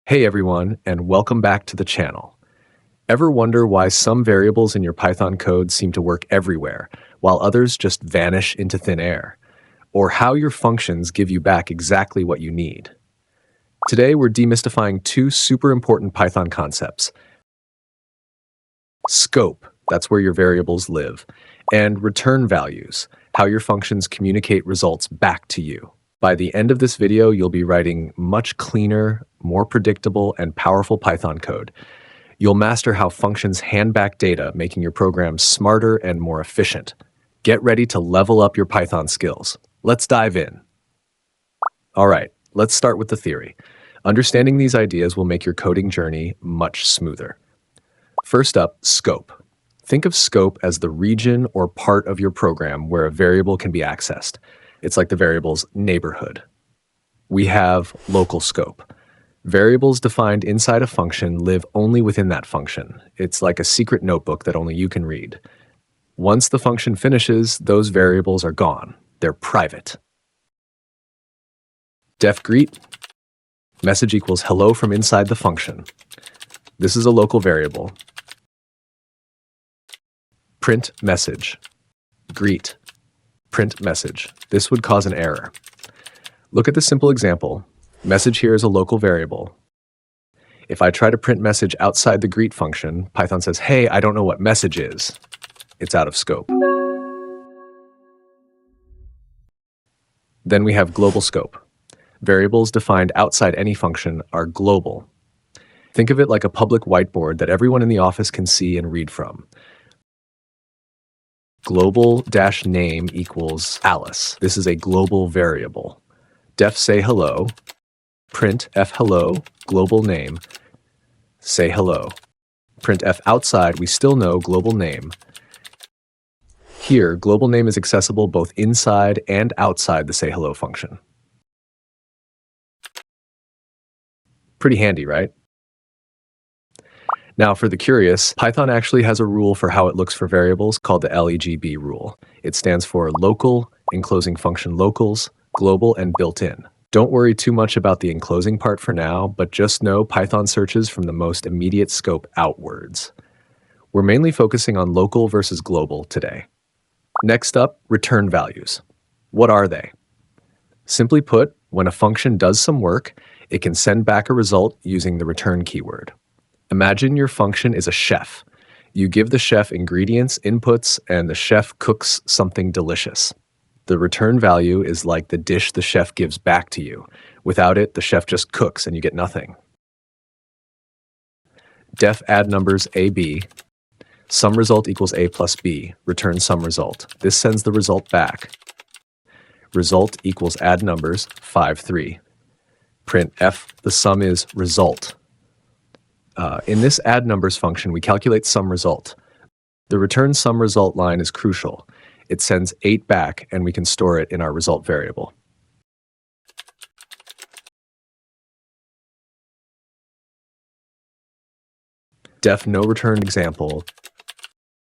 Hey everyone, and welcome back to the channel. Ever wonder why some variables in your Python code seem to work everywhere, while others just vanish into thin air? Or how your functions give you back exactly what you need? Today we're demystifying two super important Python concepts. Scope, that's where your variables live, and return values, how your functions communicate results back to you. By the end of this video, you'll be writing much cleaner, more predictable, and powerful Python code. You'll master how functions hand back data, making your program smarter and more efficient. Get ready to level up your Python skills. Let's dive in. All right, let's start with the theory. Understanding these ideas will make your coding journey much smoother. First up, scope. Think of scope as the region or part of your program where a variable can be accessed. It's like the variable's neighborhood. We have local scope. Variables defined inside a function live only within that function. It's like a secret notebook that only you can read. Once the function finishes, those variables are gone. They're private. Def greet. Message equals hello from inside the function. This is a local variable. Print message. Greet. Print message. This would cause an error. Look at this simple example. Message here is a local variable. If I try to print message outside the greet function, Python says, hey, I don't know what message is. It's out of scope. Then we have global scope. Variables defined outside any function are global. Think of it like a public whiteboard that everyone in the office can see and read from. Global-name equals Alice. This is a global variable. Def say hello, print f hello, global name, say hello. Print f outside, we still know global name. Here, global name is accessible both inside and outside the say hello function. Pretty handy, right? Now, for the curious, Python actually has a rule for how it looks for variables called the LEGB rule. It stands for local, enclosing function locals, global, and built-in. Don't worry too much about the enclosing part for now, but just know Python searches from the most immediate scope outwards. We're mainly focusing on local versus global today. Next up, return values. What are they? Simply put, when a function does some work, it can send back a result using the return keyword. Imagine your function is a chef. You give the chef ingredients, inputs, and the chef cooks something delicious. The return value is like the dish the chef gives back to you. Without it, the chef just cooks and you get nothing. Def add numbers a, b. Sum result equals a plus b. Return sum result. This sends the result back. Result equals add numbers 5, 3. Print f, the sum is result. In this add numbers function, we calculate sum result. The return sum result line is crucial. It sends 8 back, and we can store it in our result variable. Def no return example.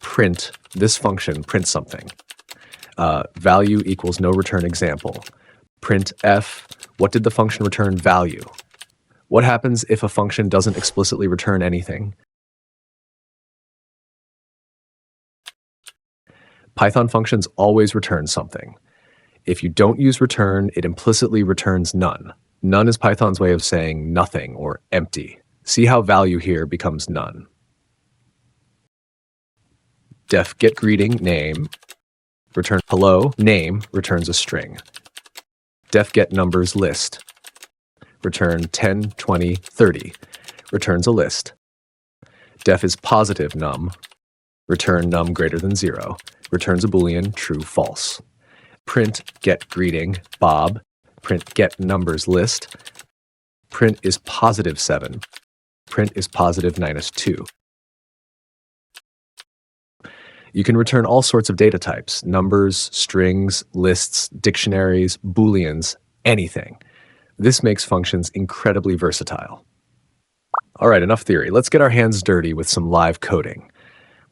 Print, this function prints something. Value equals no return example. Print f, what did the function return value? What happens if a function doesn't explicitly return anything? Python functions always return something. If you don't use return, it implicitly returns none. None is Python's way of saying nothing or empty. See how value here becomes none. Def get greeting name, return hello, name returns a string. Def get numbers list. Return 10, 20, 30, returns a list. Def is positive num, return num greater than 0, returns a boolean true, false. Print get greeting Bob, print get numbers list. Print is positive 7, print is positive -2. You can return all sorts of data types, numbers, strings, lists, dictionaries, booleans, anything. This makes functions incredibly versatile. All right, enough theory. Let's get our hands dirty with some live coding.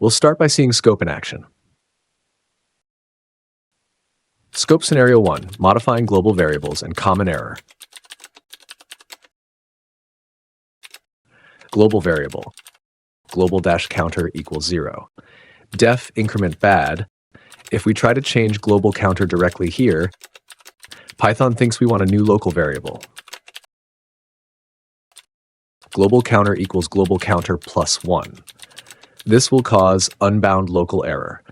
We'll start by seeing scope in action. Scope scenario 1, modifying global variables and common error. Global variable, global-counter equals 0. Def increment bad. If we try to change global counter directly here, Python thinks we want a new local variable. Global counter equals global counter plus 1. This will cause unbound local error.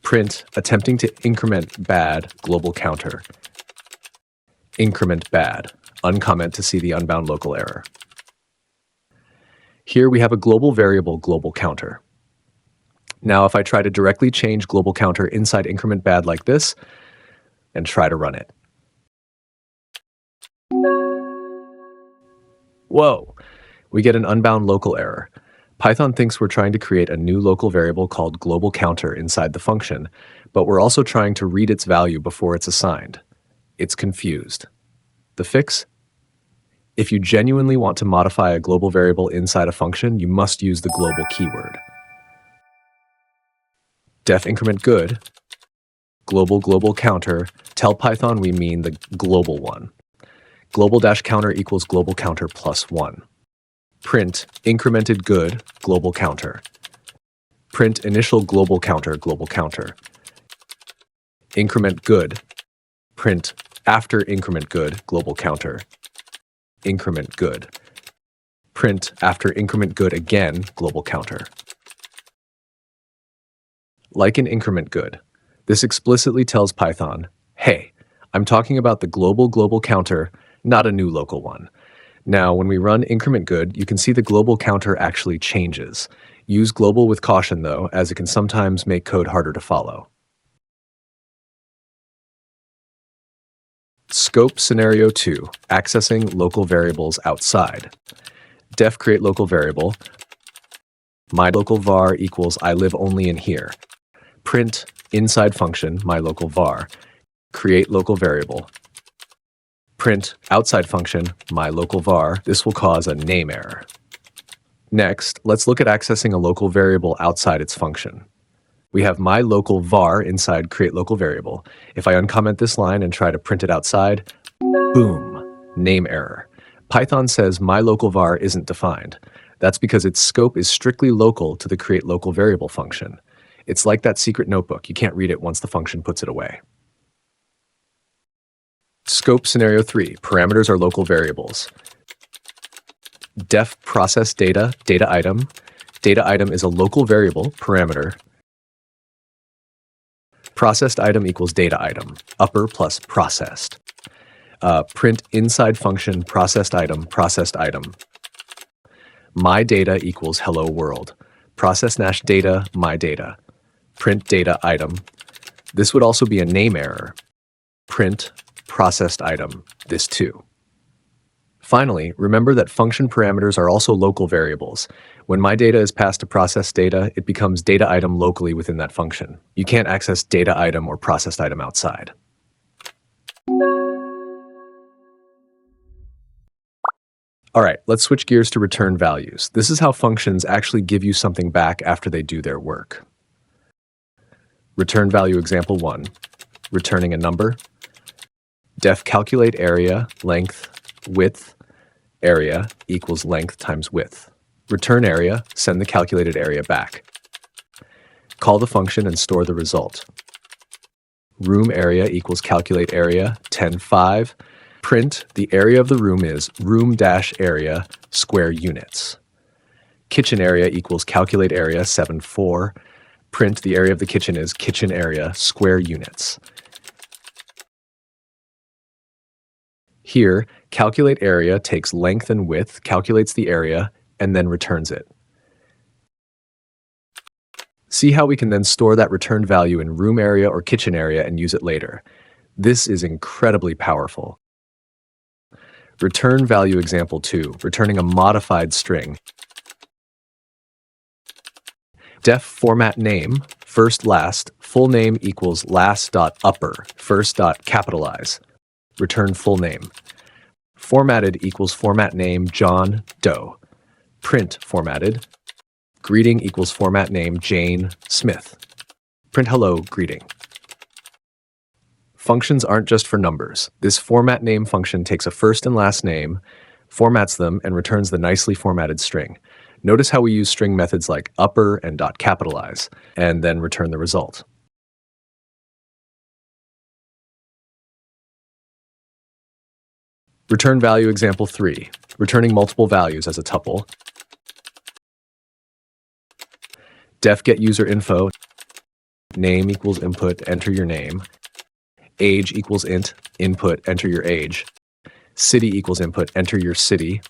Print attempting to increment bad global counter. Increment bad. Uncomment to see the unbound local error. Here we have a global variable global counter. Now if I try to directly change global counter inside increment bad like this, and try to run it. Whoa! We get an unbound local error. Python thinks we're trying to create a new local variable called global counter inside the function, but we're also trying to read its value before it's assigned. It's confused. The fix? If you genuinely want to modify a global variable inside a function, you must use the global keyword. Def increment good, global counter, tell Python we mean the global one. Global-counter equals global counter plus 1. Print incremented good global counter. Print initial global counter global counter. Increment good. Print after increment good global counter. Increment good. Print after increment good again global counter. Like in increment good, this explicitly tells Python, hey, I'm talking about the global counter, not a new local one. Now, when we run increment good, you can see the global counter actually changes. Use global with caution though, as it can sometimes make code harder to follow. Scope scenario 2, accessing local variables outside. Def create local variable. My local var equals I live only in here. Print inside function my local var. Create local variable. Print outside function my local var. This will cause a name error. Next, let's look at accessing a local variable outside its function. We have my local var inside create local variable. If I uncomment this line and try to print it outside, boom, name error. Python says my local var isn't defined. That's because its scope is strictly local to the create local variable function. It's like that secret notebook. You can't read it once the function puts it away. Scope scenario 3, parameters are local variables. Def process data, data item. Data item is a local variable, parameter. Processed item equals data item, upper plus processed. Print inside function processed item, My data equals hello world. Process data, my data. Print data item. This would also be a name error. Print processed item, this too. Finally, remember that function parameters are also local variables. When my data is passed to processed data, it becomes data item locally within that function. You can't access data item or processed item outside. All right, let's switch gears to return values. This is how functions actually give you something back after they do their work. Return value example 1, returning a number. Def calculate area, length, width, area equals length times width. Return area, send the calculated area back. Call the function and store the result. Room area equals calculate area, 10.5. Print, the area of the room is room-area square units. Kitchen area equals calculate area, 7.4. Print, the area of the kitchen is kitchen area square units. Here, calculate area takes length and width, calculates the area, and then returns it. See how we can then store that returned value in room area or kitchen area and use it later. This is incredibly powerful. Return value example 2, returning a modified string. Def format name, first last, full name equals last.upper, first.capitalize. Return full name. Formatted equals format name John Doe. Print formatted. Greeting equals format name Jane Smith. Print hello greeting. Functions aren't just for numbers. This format name function takes a first and last name, formats them, and returns the nicely formatted string. Notice how we use string methods like upper and .capitalize, and then return the result. Return value example 3, returning multiple values as a tuple. Def get user info, name equals input, enter your name. Age equals int, input, enter your age. City equals input, enter your city.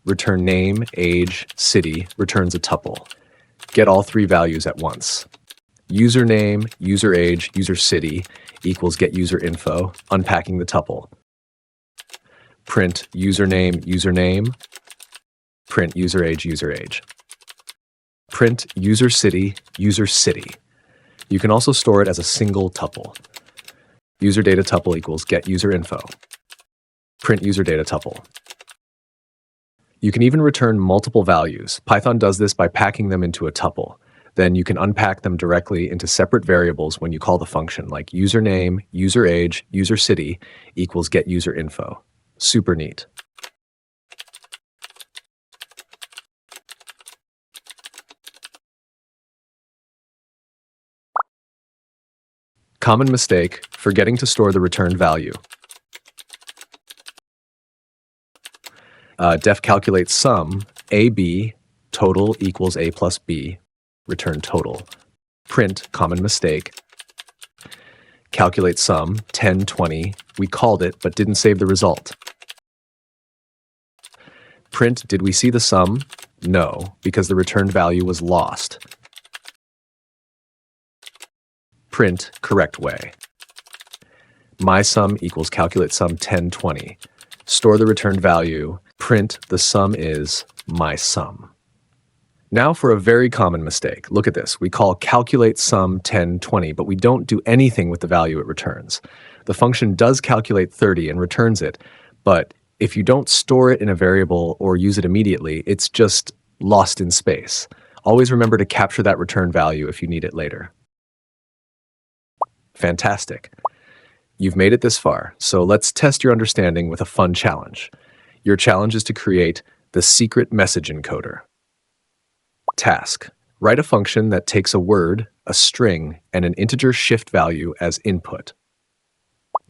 Return name, age, city, returns a tuple. Get all 3 values at once. Username, user age, user city equals get user info, unpacking the tuple. Print username, username. Print user age, user age. Print user city, user city. You can also store it as a single tuple. User data tuple equals get user info. Print user data tuple. You can even return multiple values. Python does this by packing them into a tuple. Then you can unpack them directly into separate variables when you call the function, like username, user age, user city equals get user info. Super neat. Common mistake, forgetting to store the returned value. Def calculates sum, AB, total equals A plus B, return total. Print, common mistake. Calculate sum, 10, 20, we called it but didn't save the result. Print, did we see the sum? No, because the returned value was lost. Print, correct way. My sum equals calculate sum 10, 20. Store the returned value. Print, the sum is my sum. Now for a very common mistake. Look at this. We call calculate sum 10, 20, but we don't do anything with the value it returns. The function does calculate 30 and returns it, but if you don't store it in a variable or use it immediately, it's just lost in space. Always remember to capture that return value if you need it later. Fantastic. You've made it this far, so let's test your understanding with a fun challenge. Your challenge is to create the secret message encoder. Task: write a function that takes a word, a string, and an integer shift value as input.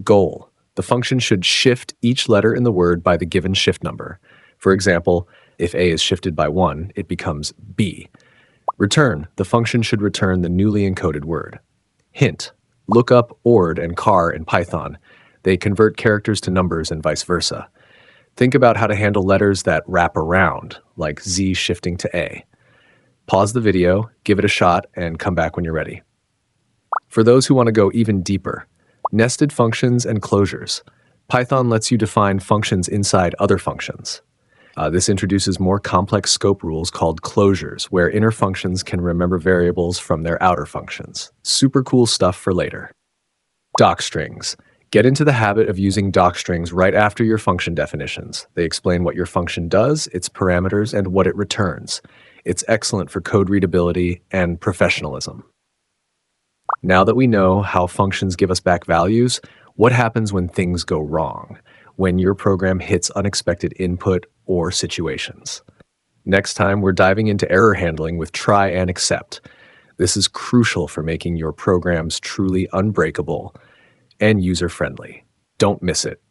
Goal: the function should shift each letter in the word by the given shift number. For example, if A is shifted by 1, it becomes B. Return: the function should return the newly encoded word. Hint: look up ORD and char in Python. They convert characters to numbers and vice versa. Think about how to handle letters that wrap around, like Z shifting to A. Pause the video, give it a shot, and come back when you're ready. For those who want to go even deeper, nested functions and closures. Python lets you define functions inside other functions. This introduces more complex scope rules called closures, where inner functions can remember variables from their outer functions. Super cool stuff for later. Docstrings. Get into the habit of using docstrings right after your function definitions. They explain what your function does, its parameters, and what it returns. It's excellent for code readability and professionalism. Now that we know how functions give us back values, what happens when things go wrong? When your program hits unexpected input or situations? Next time, we're diving into error handling with try and except. This is crucial for making your programs truly unbreakable and user-friendly. Don't miss it.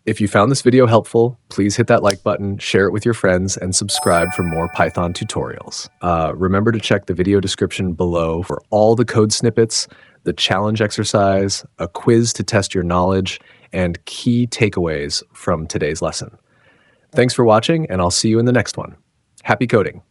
If you found this video helpful, please hit that like button, share it with your friends, and subscribe for more Python tutorials. Remember to check the video description below for all the code snippets, the challenge exercise, a quiz to test your knowledge, and key takeaways from today's lesson. Thanks for watching, and I'll see you in the next one. Happy coding!